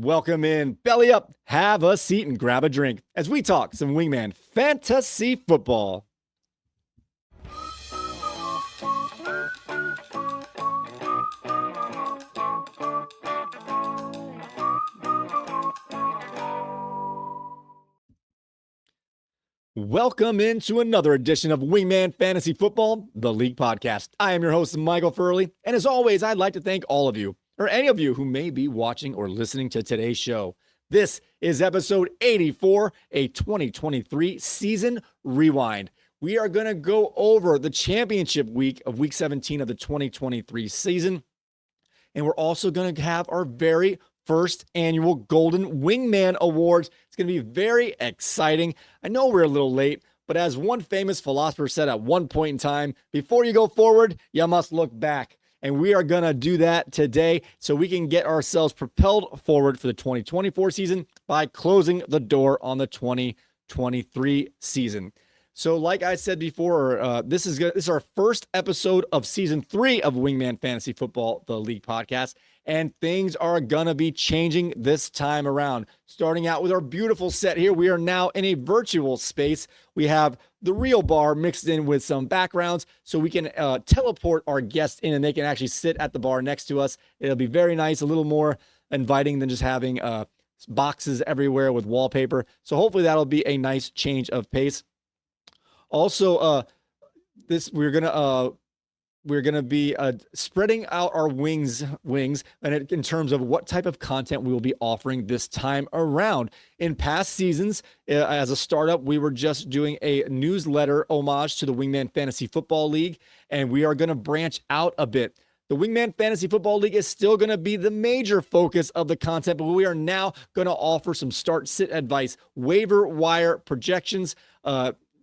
Welcome in, belly up, have a seat, and grab a drink as we talk some Wingman Fantasy Football. Welcome into another edition of Wingman Fantasy Football, the League Podcast. I am your host, Michael Furley, and as always, I'd like to thank all of you, or any of you who may be watching or listening to today's show. This is episode 84, a 2023 season rewind. We are going to go over the championship week of week 17 of the 2023 season, and we're also going to have our very first annual Golden Wingman Awards. It's going to be very exciting. I know we're a little late, but as one famous philosopher said at one point in time, before you go forward, you must look back. And we are going to do that today so we can get ourselves propelled forward for the 2024 season by closing the door on the 2023 season. So like I said before, this is our first episode of season 3 of Wingman Fantasy Football, the League Podcast. And things are going to be changing this time around. Starting out with our beautiful set here, we are now in a virtual space. We have the real bar mixed in with some backgrounds so we can teleport our guests in and they can actually sit at the bar next to us. It'll be very nice, a little more inviting than just having boxes everywhere with wallpaper. So hopefully that'll be a nice change of pace. Also, we're gonna be spreading out our wings, and in terms of what type of content we will be offering this time around. In past seasons, as a startup, we were just doing a newsletter homage to the Wingman Fantasy Football League, and we are going to branch out a bit. The Wingman Fantasy Football League is still going to be the major focus of the content, but we are now going to offer some start-sit advice, waiver wire projections,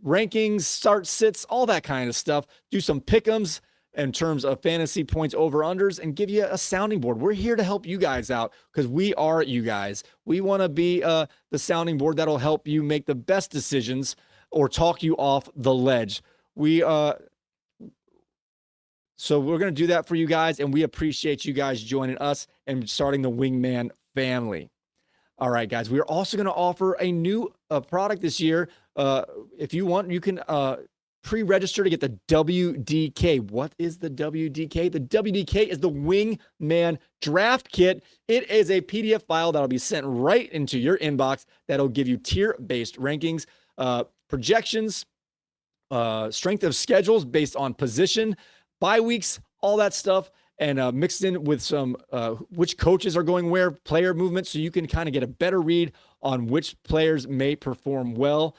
rankings, start-sits, all that kind of stuff. Do some pick'ems in terms of fantasy points over-unders and give you a sounding board. We're here to help you guys out because we are you guys. We want to be the sounding board that'll help you make the best decisions or talk you off the ledge. So we're going to do that for you guys, and we appreciate you guys joining us and starting the Wingman family. All right, guys, we're also going to offer a new product this year. If you want, you can pre-register to get the WDK. What is the WDK? The WDK is the Wingman Draft Kit. It is a PDF file that'll be sent right into your inbox that'll give you tier-based rankings, projections, strength of schedules based on position, bye weeks, all that stuff, and mixed in with some which coaches are going where, player movement, so you can kind of get a better read on which players may perform well.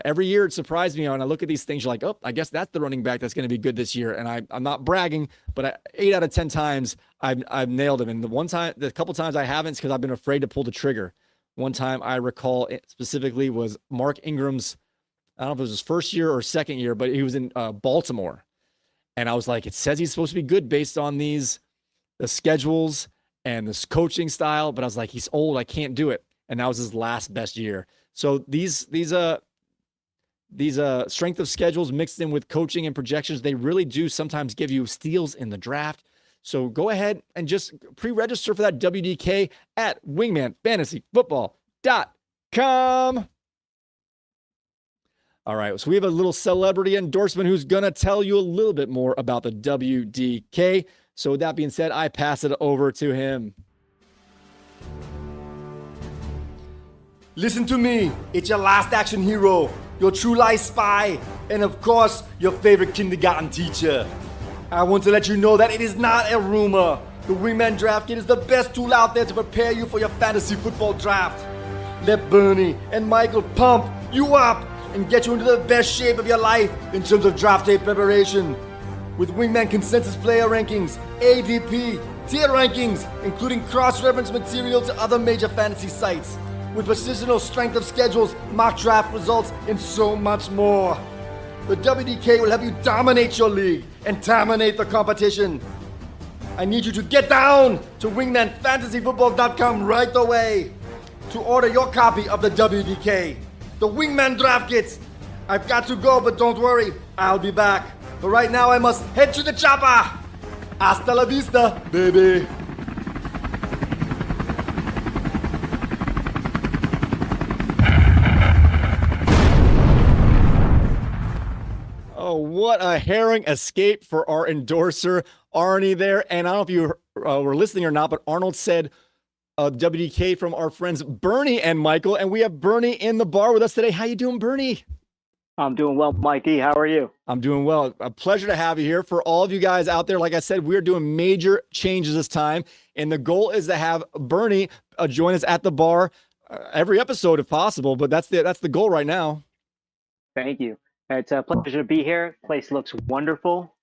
Every year it surprised me when I look at these things, you're like, oh, I guess that's the running back that's going to be good this year. And I'm not bragging, but 8 out of 10 times I've nailed him. And the couple times I haven't, it's because I've been afraid to pull the trigger. One time I recall specifically was Mark Ingram's, I don't know if it was his first year or second year, but he was in Baltimore. And I was like, it says he's supposed to be good based on the schedules and this coaching style. But I was like, he's old, I can't do it. And that was his last best year. So these strength of schedules mixed in with coaching and projections, they really do sometimes give you steals in the draft. So go ahead and just pre-register for that WDK at wingmanfantasyfootball.com. All right, so we have a little celebrity endorsement who's going to tell you a little bit more about the WDK. So with that being said, I pass it over to him. Listen to me, it's your last action hero, your true life spy, and of course, your favorite kindergarten teacher. I want to let you know that it is not a rumor. The Wingman Draft Kit is the best tool out there to prepare you for your fantasy football draft. Let Bernie and Michael pump you up and get you into the best shape of your life in terms of draft day preparation. With Wingman consensus player rankings, ADP, tier rankings, including cross-reference material to other major fantasy sites, with positional strength of schedules, mock draft results, and so much more. The WDK will help you dominate your league and dominate the competition. I need you to get down to wingmanfantasyfootball.com right away to order your copy of the WDK, the Wingman Draft Kit. I've got to go, but don't worry, I'll be back. But right now I must head to the chopper. Hasta la vista, baby. what a herring escape for our endorser, Arnie there. And I don't know if you were listening or not, but Arnold said WDK from our friends Bernie and Michael. And we have Bernie in the bar with us today. How you doing, Bernie? I'm doing well, Mikey. How are you? I'm doing well. A pleasure to have you here. For all of you guys out there, like I said, we're doing major changes this time. And the goal is to have Bernie join us at the bar every episode if possible. But that's the goal right now. Thank you. It's a pleasure to be here. Place looks wonderful.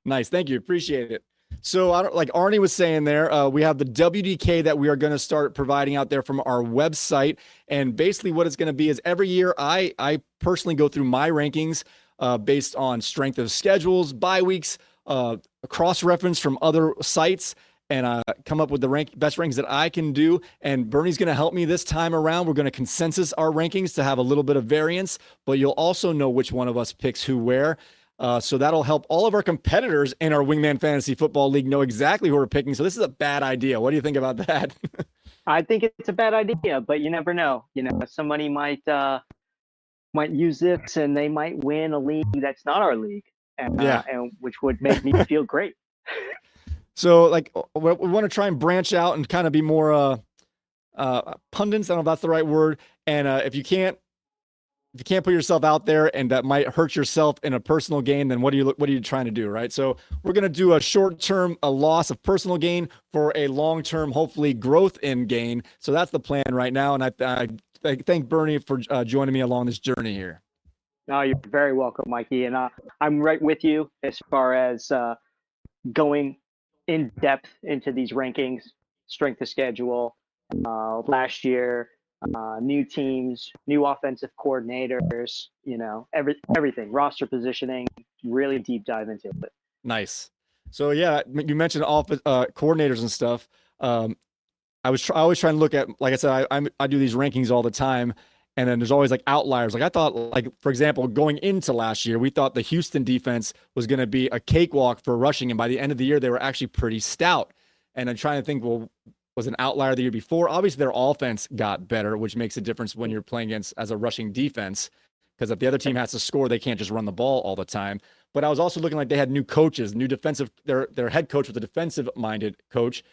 Nice. Thank you. Appreciate it. So like Arnie was saying there, we have the WDK that we are going to start providing out there from our website. And basically what it's going to be is every year I personally go through my rankings based on strength of schedules, bye weeks, cross-reference from other sites, and come up with the best rankings that I can do. And Bernie's going to help me this time around. We're going to consensus our rankings to have a little bit of variance, but you'll also know which one of us picks who where. So that'll help all of our competitors in our Wingman Fantasy Football League know exactly who we're picking. So this is a bad idea. What do you think about that? I think it's a bad idea, but you never know. You know, somebody might use this and they might win a league that's not our league, and which would make me feel great. So like we want to try and branch out and kind of be more pundits. I don't know if that's the right word. And if you can't put yourself out there and that might hurt yourself in a personal gain, then what are you trying to do, right? So we're going to do a short-term loss of personal gain for a long-term, hopefully, growth in gain. So that's the plan right now. And I thank Bernie for joining me along this journey here. No, you're very welcome, Mikey. And I'm right with you as far as going in depth into these rankings, strength of schedule, last year, new teams, new offensive coordinators, you know, everything, roster positioning, really deep dive into it. Nice. So yeah, you mentioned coordinators and stuff. I always try and look at, like I said, I do these rankings all the time, and then there's always like outliers. Like I thought, like for example, going into last year, we thought the Houston defense was going to be a cakewalk for rushing, and by the end of the year, they were actually pretty stout. And I'm trying to think, well, was an outlier the year before. Obviously, their offense got better, which makes a difference when you're playing against as a rushing defense, because if the other team has to score, they can't just run the ball all the time. But I was also looking like they had new coaches, new defensive. Their head coach was a defensive-minded coach,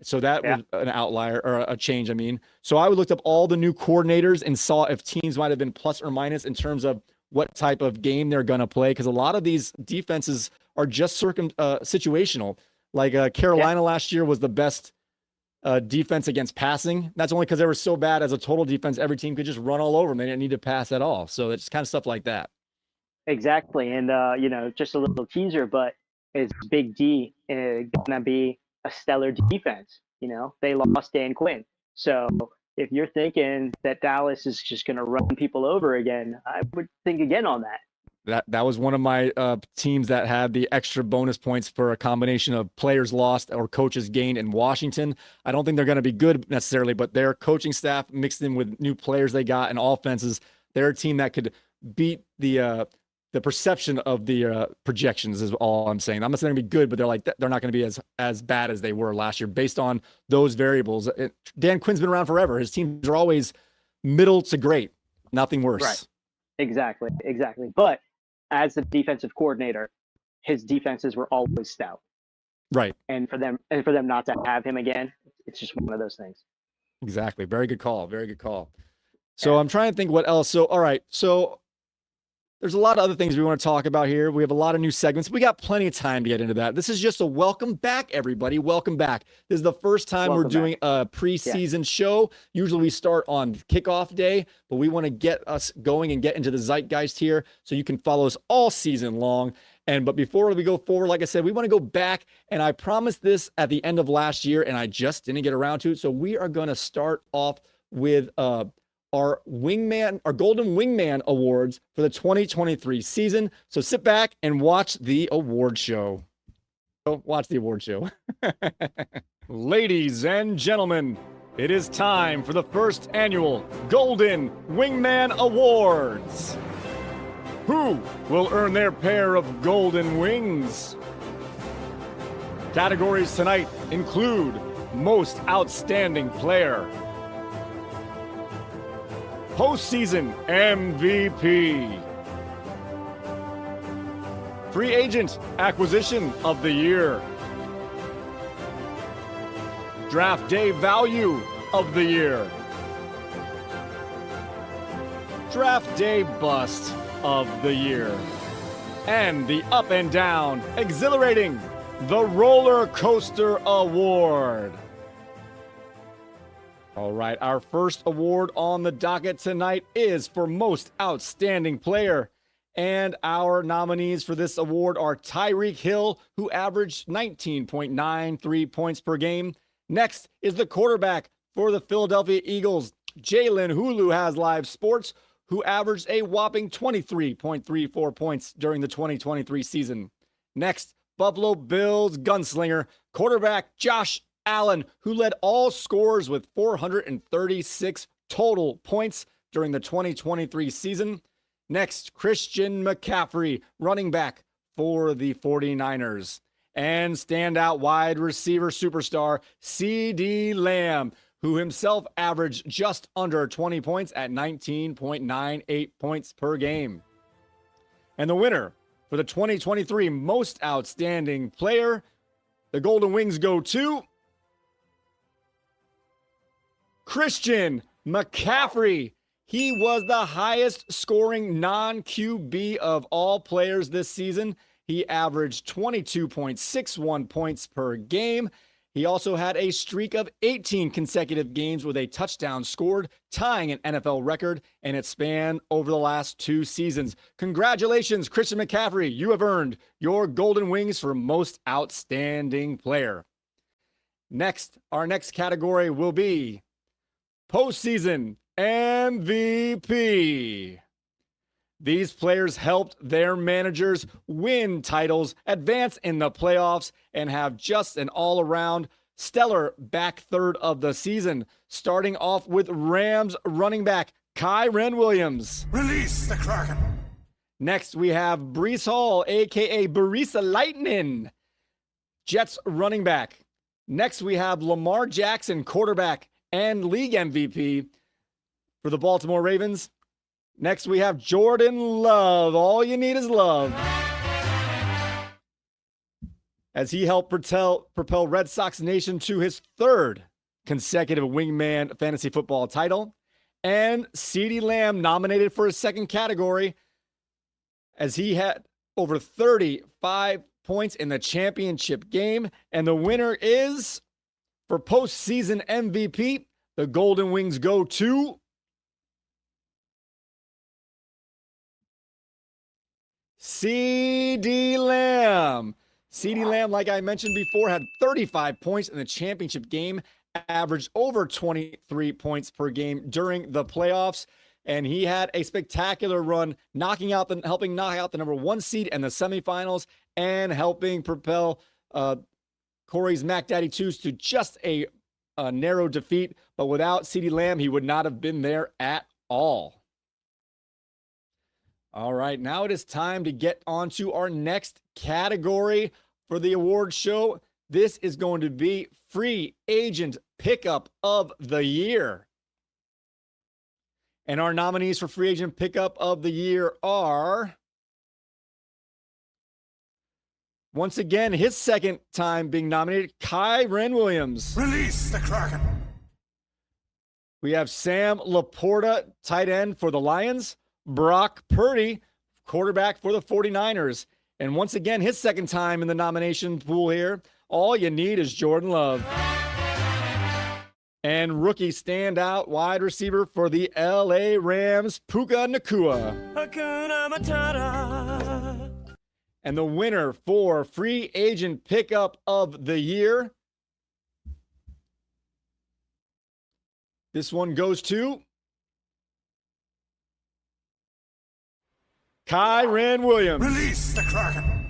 so that was an outlier or a change. I mean, so I looked up all the new coordinators and saw if teams might have been plus or minus in terms of what type of game they're going to play, because a lot of these defenses are just situational. Like Carolina last year was the best defense against passing. That's only because they were so bad as a total defense. Every team could just run all over them. They didn't need to pass at all. So it's kind of stuff like that. Exactly. And, you know, just a little teaser, but is Big D going to be a stellar defense? You know, they lost Dan Quinn. So if you're thinking that Dallas is just going to run people over again, I would think again on that. That was one of my teams that had the extra bonus points for a combination of players lost or coaches gained in Washington. I don't think they're going to be good necessarily, but their coaching staff mixed in with new players they got and offenses, they're a team that could beat the perception of the projections is all I'm saying. I'm not saying they're going to be good, but they're not going to be as bad as they were last year based on those variables. Dan Quinn's been around forever. His teams are always middle to great, nothing worse. Right. Exactly. But as the defensive coordinator, his defenses were always stout. Right. And for them not to have him again, it's just one of those things. Exactly. Very good call. So I'm trying to think what else. So, all right. So there's a lot of other things we want to talk about here. We have a lot of new segments. We got plenty of time to get into that. This is just a welcome back, everybody. Welcome back. This is the first time we're doing a preseason show. Usually we start on kickoff day, but we want to get us going and get into the zeitgeist here so you can follow us all season long. But before we go forward, like I said, we want to go back, and I promised this at the end of last year, and I just didn't get around to it. So we are going to start off with our Golden Wingman Awards for the 2023 season. So sit back and watch the award show. Ladies and gentlemen, it is time for the first annual Golden Wingman Awards. Who will earn their pair of golden wings? Categories tonight include Most Outstanding Player, Postseason MVP, Free Agent Acquisition of the Year. Draft Day Value of the Year. Draft Day Bust of the Year. And the Up and Down, Exhilarating, the Roller Coaster Award. All right, our first award on the docket tonight is for Most Outstanding Player. And our nominees for this award are Tyreek Hill, who averaged 19.93 points per game. Next is the quarterback for the Philadelphia Eagles, Jalen Hulu has live sports, who averaged a whopping 23.34 points during the 2023 season. Next, Buffalo Bills gunslinger, quarterback Josh Allen, who led all scorers with 436 total points during the 2023 season. Next, Christian McCaffrey, running back for the 49ers. And standout wide receiver superstar CeeDee Lamb, who himself averaged just under 20 points at 19.98 points per game. And the winner for the 2023 Most Outstanding Player, the Golden Wings go to Christian McCaffrey. He was the highest scoring non-QB of all players this season. He averaged 22.61 points per game. He also had a streak of 18 consecutive games with a touchdown scored, tying an NFL record, and it spanned over the last 2 seasons. Congratulations, Christian McCaffrey. You have earned your Golden Wings for Most Outstanding Player. Next, our next category will be Postseason MVP. These players helped their managers win titles, advance in the playoffs, and have just an all-around stellar back third of the season. Starting off with Rams running back Kyren Williams. Release the Kraken. Next, we have Breece Hall, a.k.a. Barisa Lightning, Jets running back. Next, we have Lamar Jackson, quarterback and league MVP for the Baltimore Ravens. Next, we have Jordan Love. All you need is love, as he helped propel Red Sox Nation to his 3rd consecutive Wingman Fantasy Football title. And CeeDee Lamb nominated for his 2nd category, as he had over 35 points in the championship game. And the winner is, for postseason MVP, the Golden Wings go to CeeDee Lamb. CeeDee Lamb, like I mentioned before, had 35 points in the championship game, averaged over 23 points per game during the playoffs, and he had a spectacular run, helping knock out the number 1 seed in the semifinals, and helping propel Corey's Mac Daddy 2s to just a narrow defeat. But without CeeDee Lamb, he would not have been there at all. All right, now it is time to get on to our next category for the award show. This is going to be Free Agent Pickup of the Year. And our nominees for Free Agent Pickup of the Year are, once again, his 2nd time being nominated, Kyren Williams. Release the Kraken. We have Sam Laporta, tight end for the Lions. Brock Purdy, quarterback for the 49ers. And once again, his 2nd time in the nomination pool here. All you need is Jordan Love. And rookie standout wide receiver for the LA Rams, Puka Nacua. Hakuna Matata. And the winner for Free Agent Pickup of the Year, this one goes to Kyren Williams. Release the Kraken.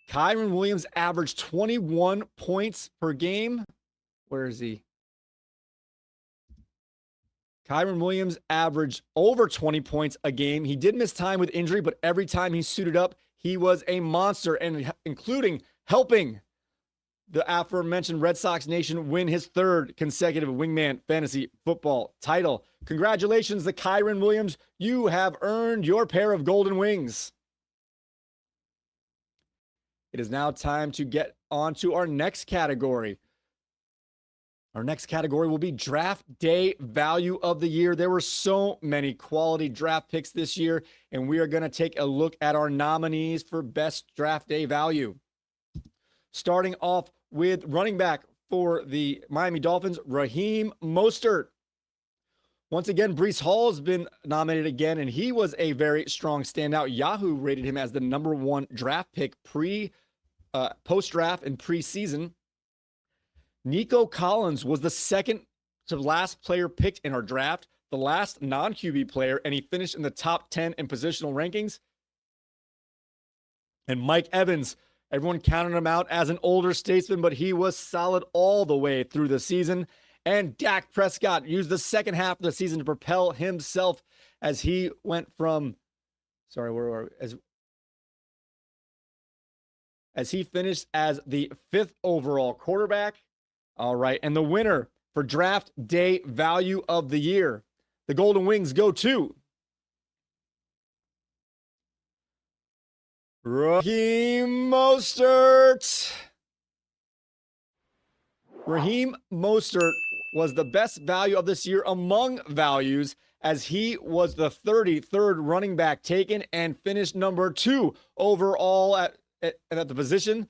Kyren Williams averaged 21 points per game. Where is he? Kyren Williams averaged over 20 points a game. He did miss time with injury, but every time he suited up, he was a monster, and including helping the aforementioned Red Sox Nation win his 3rd consecutive Wingman Fantasy Football title. Congratulations to Kyren Williams. You have earned your pair of Golden Wings. it is now time to get on to our next category. Our next category will be Draft Day Value of the Year. There were so many quality draft picks this year, and we are going to take a look at our nominees for Best Draft Day Value. Starting off with running back for the Miami Dolphins, Raheem Mostert. Once again, Breece Hall has been nominated again, and he was a very strong standout. Yahoo rated him as the #1 draft pick post-draft and preseason. Nico Collins was the second to last player picked in our draft, the last non-QB player, and he finished in the top 10 in positional rankings. And Mike Evans, everyone counted him out as an older statesman, but he was solid all the way through the season. And Dak Prescott used the second half of the season to propel himself as he went from, as he finished as the 5th overall quarterback. All right, and the winner for Draft Day Value of the Year, the Golden Wings go to Raheem Mostert. Raheem Mostert was the best value of this year among values, as he was the 33rd running back taken and finished #2 overall at the position.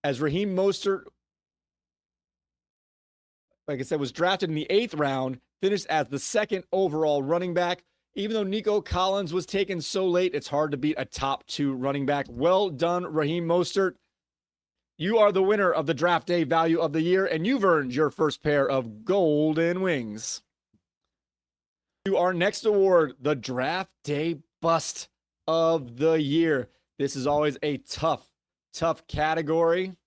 As Raheem Mostert, like I said, was drafted in the 8th round, finished as the 2nd overall running back. Even though Nico Collins was taken so late, it's hard to beat a top 2 running back. Well done, Raheem Mostert. You are the winner of the Draft Day Value of the Year, and you've earned your first pair of Golden Wings. To our next award, the Draft Day Bust of the Year. This is always a tough category.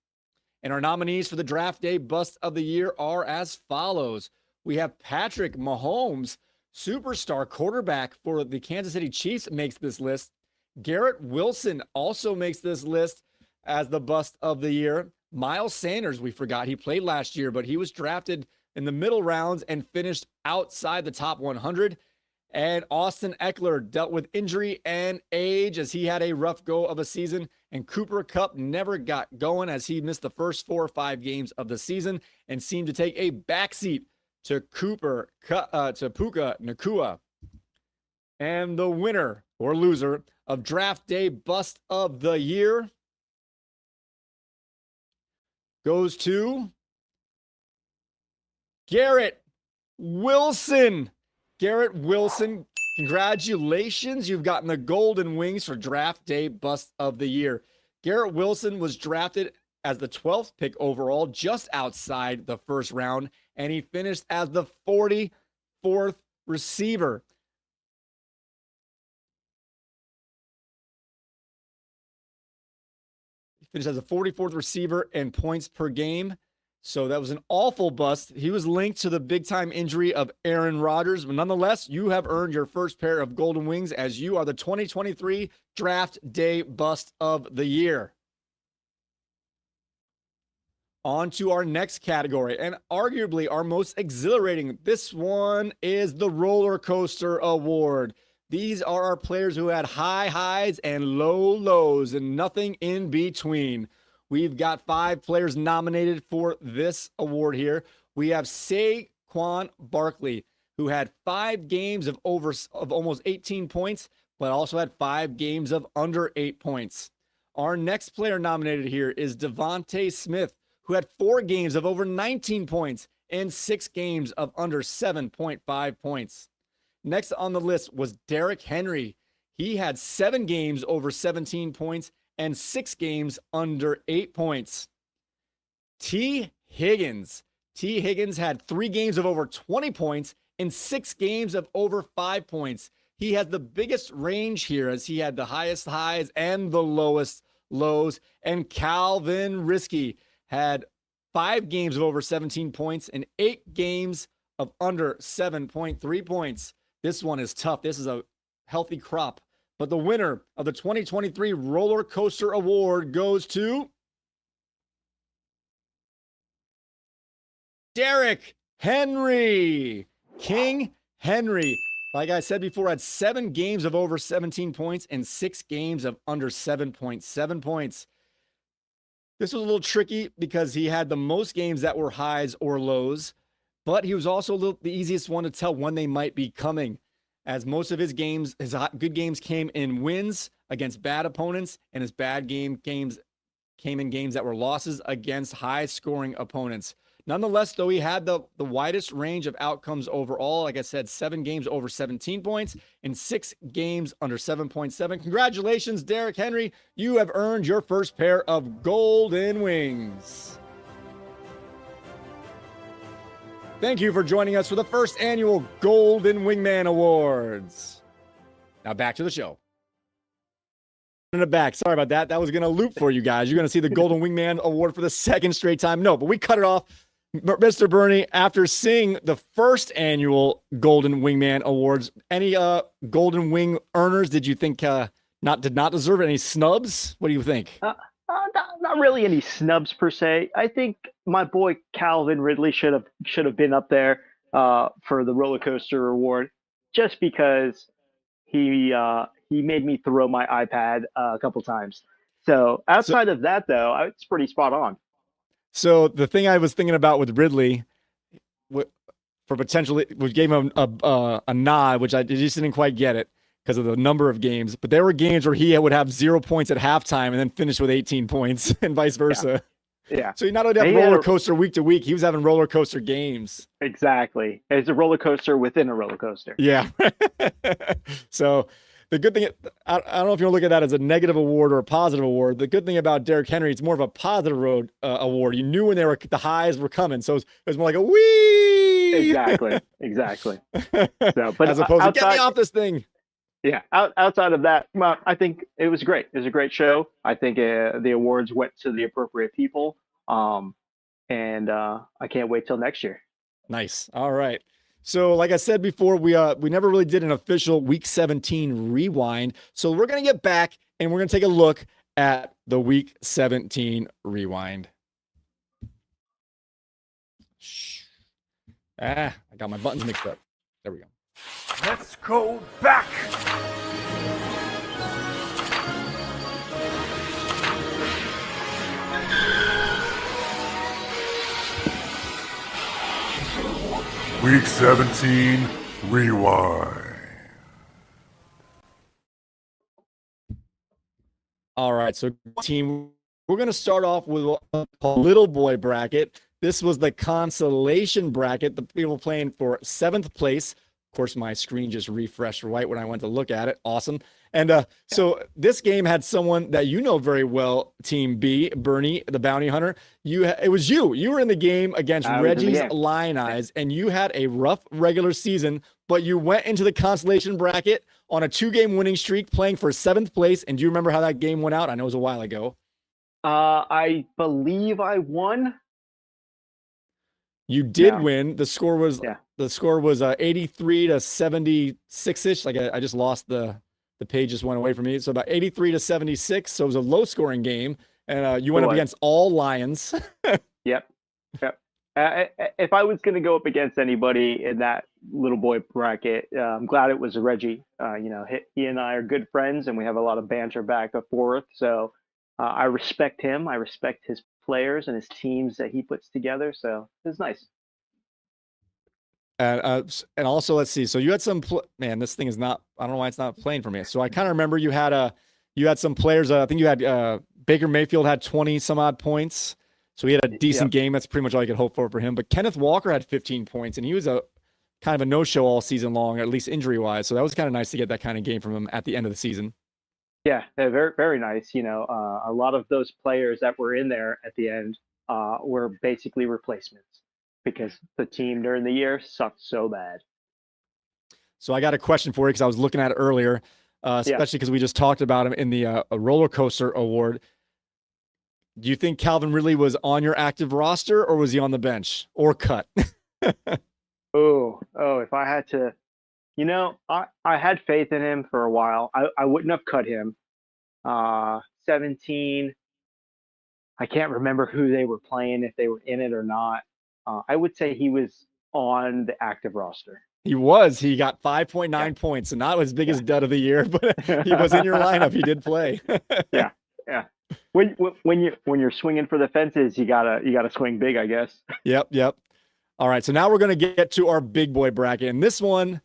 And our nominees for the Draft Day Bust of the Year are as follows. We have Patrick Mahomes, superstar quarterback for the Kansas City Chiefs, makes this list. Garrett Wilson also makes this list as the Bust of the Year. Miles Sanders, we forgot, he played last year, but he was drafted in the middle rounds and finished outside the top 100. And Austin Eckler dealt with injury and age as he had a rough go of a season. And Cooper Kupp never got going as he missed the first 4 or 5 games of the season and seemed to take a backseat to Puka Nacua. And the winner or loser of Draft Day Bust of the Year goes to Garrett Wilson. Garrett Wilson, congratulations. You've gotten the Golden Wings for Draft Day Bust of the Year. Garrett Wilson was drafted as the 12th pick overall, just outside the first round, and he finished as the 44th receiver. He finished as the 44th receiver in points per game. So that was an awful bust. He was linked to the big-time injury of Aaron Rodgers. But nonetheless, you have earned your first pair of Golden Wings as you are the 2023 Draft Day Bust of the Year. On to our next category, and arguably our most exhilarating. This one is the Roller Coaster Award. These are our players who had high highs and low lows and nothing in between. We've got 5 players nominated for this award here. We have Saquon Barkley, who had 5 games of almost 18 points, but also had 5 games of under 8 points. Our next player nominated here is Devontae Smith, who had 4 games of over 19 points and 6 games of under 7.5 points. Next on the list was Derrick Henry. He had 7 games over 17 points and 6 games under 8 points. T. Higgins. T. Higgins had 3 games of over 20 points and 6 games of over 5 points. He had the biggest range here as he had the highest highs and the lowest lows. And Calvin Risky had 5 games of over 17 points and 8 games of under 7.3 points. This one is tough. This is a healthy crop. But the winner of the 2023 Roller Coaster Award goes to Derrick Henry. King Henry Like I said before, had 7 games of over 17 points and 6 games of under 7.7 points. This was a little tricky because he had the most games that were highs or lows, but he was also the easiest one to tell when they might be coming, as most of his games, his good games came in wins against bad opponents, and his bad games came in games that were losses against high-scoring opponents. Nonetheless, though, he had the widest range of outcomes overall. Like I said, 7 games over 17 points and 6 games under 7.7. Congratulations, Derrick Henry. You have earned your first pair of golden wings. Thank you for joining us for the first annual Golden Wingman Awards. Now back to the show. In the back. Sorry about that. That was going to loop for you guys. You're going to see the Golden Wingman Award for the second straight time. No, but we cut it off. Mr. Bernie, after seeing the first annual Golden Wingman Awards, any Golden Wing earners did you think did not deserve any snubs? What do you think? Not really any snubs per se. I think my boy Calvin Ridley should have been up there for the roller coaster award, just because he made me throw my iPad a couple times. So outside of that, though, it's pretty spot on. So the thing I was thinking about with Ridley, for potentially, we gave him a nod, which I just didn't quite get it because of the number of games. But there were games where he would have 0 points at halftime and then finish with 18 points, and vice versa. Yeah. So he not only had roller coaster week to week, he was having roller coaster games. Exactly. It's a roller coaster within a roller coaster. Yeah. So the good thing, I don't know if you want to look at that as a negative award or a positive award. The good thing about Derrick Henry, it's more of a positive award. You knew when the highs were coming, so it was more like a wee. Exactly. So, but as opposed to get me off this thing. Yeah. Outside of that, well, I think it was great. It was a great show. I think the awards went to the appropriate people, and I can't wait till next year. Nice. All right. So like I said before, we never really did an official Week 17 rewind. So we're going to get back and we're going to take a look at the Week 17 rewind. I got my buttons mixed up. There we go. Let's go back. Week 17 rewind. All right, so team, we're going to start off with a little boy bracket. This was the consolation bracket. The people playing for 7th place. Of course, my screen just refreshed right when I went to look at it. Awesome. And so this game had someone that you know very well, Team B, Bernie, the bounty hunter. It was you. You were in the game against Reggie's Lion Eyes, and you had a rough regular season, but you went into the consolation bracket on a 2-game winning streak, playing for 7th place. And do you remember how that game went out? I know it was a while ago. I believe I won. You did win. The score was 83 to 76-ish. Like I just lost the page just went away from me. So about 83 to 76. So it was a low scoring game. And you went up against all Lions. Yep. If I was going to go up against anybody in that little boy bracket, I'm glad it was Reggie. He and I are good friends, and we have a lot of banter back and forth. So I respect him. I respect his players and his teams that he puts together. So it's nice. And also, let's see. So you had some this thing is not. I don't know why it's not playing for me. So I kind of remember you had some players. I think you had Baker Mayfield had 20 some odd points. So he had a decent game. That's pretty much all you could hope for him. But Kenneth Walker had 15 points, and he was a kind of a no-show all season long, or at least injury-wise. So that was kind of nice to get that kind of game from him at the end of the season. Yeah, very, very nice. A lot of those players that were in there at the end were basically replacements because the team during the year sucked so bad. So I got a question for you because I was looking at it earlier, especially because we just talked about him in the roller coaster award. Do you think Calvin Ridley was on your active roster, or was he on the bench or cut? If I had to, I had faith in him for a while. I wouldn't have cut him. 17, I can't remember who they were playing, if they were in it or not. I would say he was on the active roster. He got 5.9 points, so not as big as dud of the year, but he was in your lineup. He did play. Yeah, yeah. When you're swinging for the fences, you gotta swing big, I guess. Yep. All right, so now we're gonna get to our big boy bracket, and this one,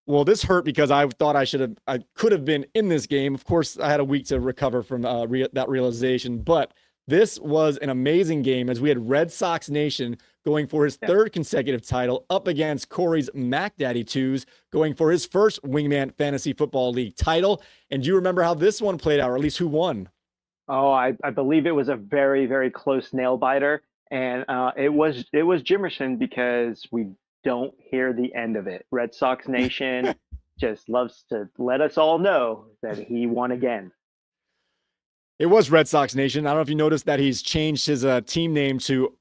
well, this hurt because I thought I could have been in this game. Of course, I had a week to recover from that realization, but this was an amazing game as we had Red Sox Nation going for his third consecutive title up against Corey's Mac Daddy Twos going for his first Wingman Fantasy Football League title. And do you remember how this one played out, or at least who won? Oh, I believe it was a very, very close nail biter, and it was Jimerson because we don't hear the end of it. Red Sox Nation just loves to let us all know that he won again. It was Red Sox Nation. I don't know if you noticed that he's changed his team name to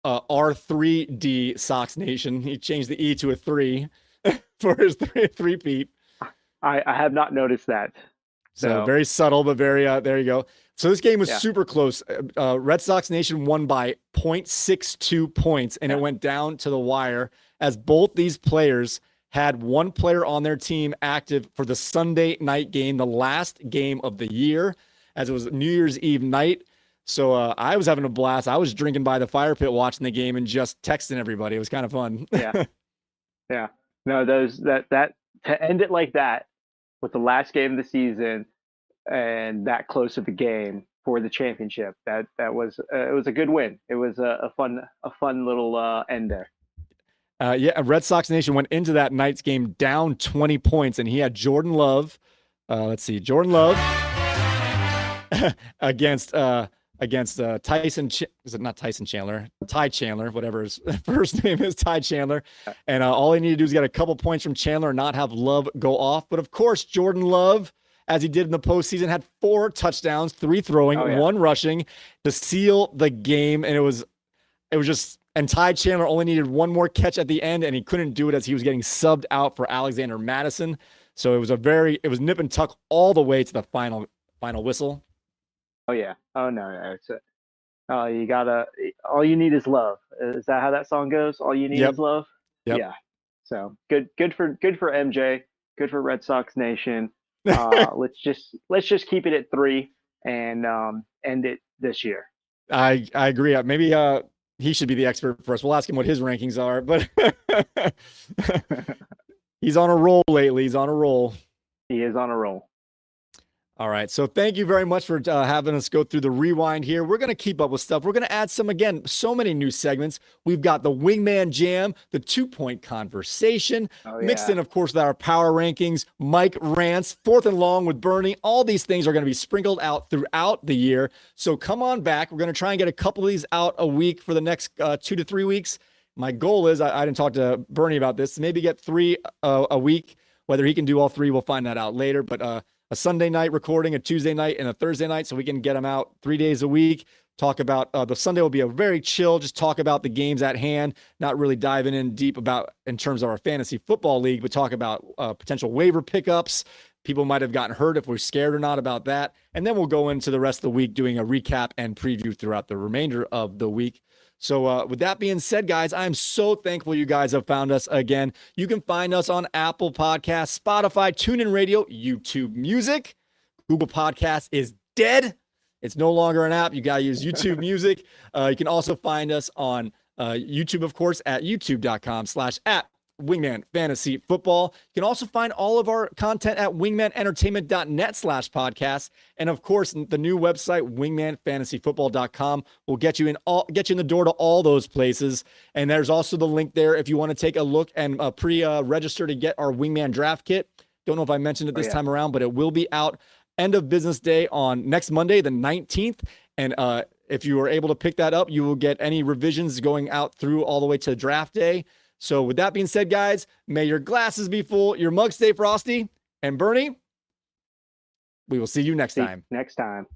R3D Sox Nation. He changed the E to a 3 for his three-peat. I have not noticed that. So very subtle, but very, there you go. So this game was super close. Red Sox Nation won by 0.62 points, and it went down to the wire as both these players had one player on their team active for the Sunday night game, the last game of the year, as it was New Year's Eve night. So I was having a blast. I was drinking by the fire pit watching the game and just texting everybody. It was kind of fun. Yeah. No, that to end it like that with the last game of the season and that close of a game for the championship, that was it was a good win. It was a fun little end there. Red Sox Nation went into that night's game down 20 points, and he had Jordan Love. Jordan Love against Tyson. Is it not Tyson Chandler? Ty Chandler, whatever his first name is, Ty Chandler. And all he needed to do is get a couple points from Chandler and not have Love go off. But of course, Jordan Love, as he did in the postseason, had 4 touchdowns, 3 throwing, 1 rushing to seal the game. And it was just, and Ty Chandler only needed 1 more catch at the end, and he couldn't do it as he was getting subbed out for Alexander Madison. So it was nip and tuck all the way to the final whistle. Oh yeah. Oh no. It's all you need is love. Is that how that song goes? All you need is love. Yep. Yeah. So good for MJ. Good for Red Sox Nation. Let's just keep it at 3 and end it this year. I agree. Maybe he should be the expert for us. We'll ask him what his rankings are, but he's on a roll lately. He's on a roll. He is on a roll. All right. So thank you very much for having us go through the rewind here. We're going to keep up with stuff. We're going to add so many new segments. We've got the Wingman Jam, the 2-point conversation, mixed in, of course, with our power rankings, Mike rants, 4th and long with Bernie. All these things are going to be sprinkled out throughout the year. So come on back. We're going to try and get a couple of these out a week for the next 2 to 3 weeks. My goal is, I didn't talk to Bernie about this, maybe get 3 a week. Whether he can do all 3, we'll find that out later. But a Sunday night recording, a Tuesday night, and a Thursday night, so we can get them out 3 days a week. Talk about the Sunday will be a very chill, just talk about the games at hand, not really diving in deep in terms of our fantasy football league, but talk about potential waiver pickups. People might have gotten hurt, if we're scared or not about that. And then we'll go into the rest of the week doing a recap and preview throughout the remainder of the week. So with that being said, guys, I'm so thankful you guys have found us again. You can find us on Apple Podcasts, Spotify, TuneIn Radio, YouTube Music. Google Podcasts is dead. It's no longer an app. You got to use YouTube Music. You can also find us on YouTube, of course, at youtube.com/@ Wingman Fantasy Football. You can also find all of our content at wingmanentertainment.net/podcast. And of course, the new website, wingmanfantasyfootball.com, will get you in the door to all those places. And there's also the link there if you want to take a look and pre-register to get our Wingman draft kit. Don't know if I mentioned it this time around, but it will be out end of business day on next Monday, the 19th. And if you are able to pick that up, you will get any revisions going out through all the way to draft day. So with that being said, guys, may your glasses be full, your mugs stay frosty, and Bernie, we will see you next time. Next time.